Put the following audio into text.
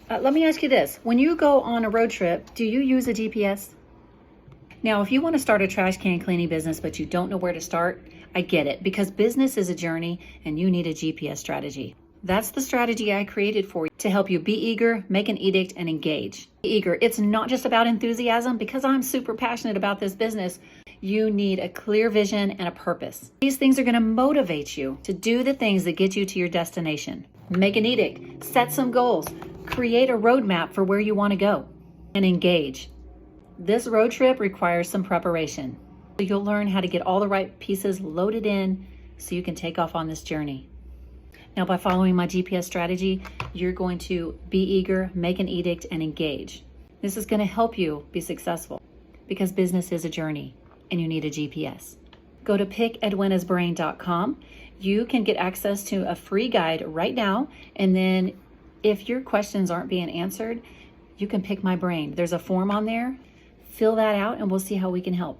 Let me ask you this. When you go on a road trip, do you use a GPS? Now, if you want to start a trash can cleaning business, but you don't know where to start, I get it, because business is a journey and you need a GPS strategy. That's the strategy I created for you to help you be eager, make an edict, and engage. Be eager. It's not just about enthusiasm. Because I'm super passionate about this business, you need a clear vision and a purpose. These things are going to motivate you to do the things that get you to your destination. Make an edict, set some goals, create a roadmap for where you want to go, and engage. This road trip requires some preparation. You'll learn how to get all the right pieces loaded in so you can take off on this journey. Now, by following my GPS strategy, you're going to be eager, make an edict, and engage. This is going to help you be successful because business is a journey and you need a GPS. Go to pickedwinasbrain.com. You can get access to a free guide right now. And then if your questions aren't being answered, you can pick my brain. There's a form on there. Fill that out and we'll see how we can help.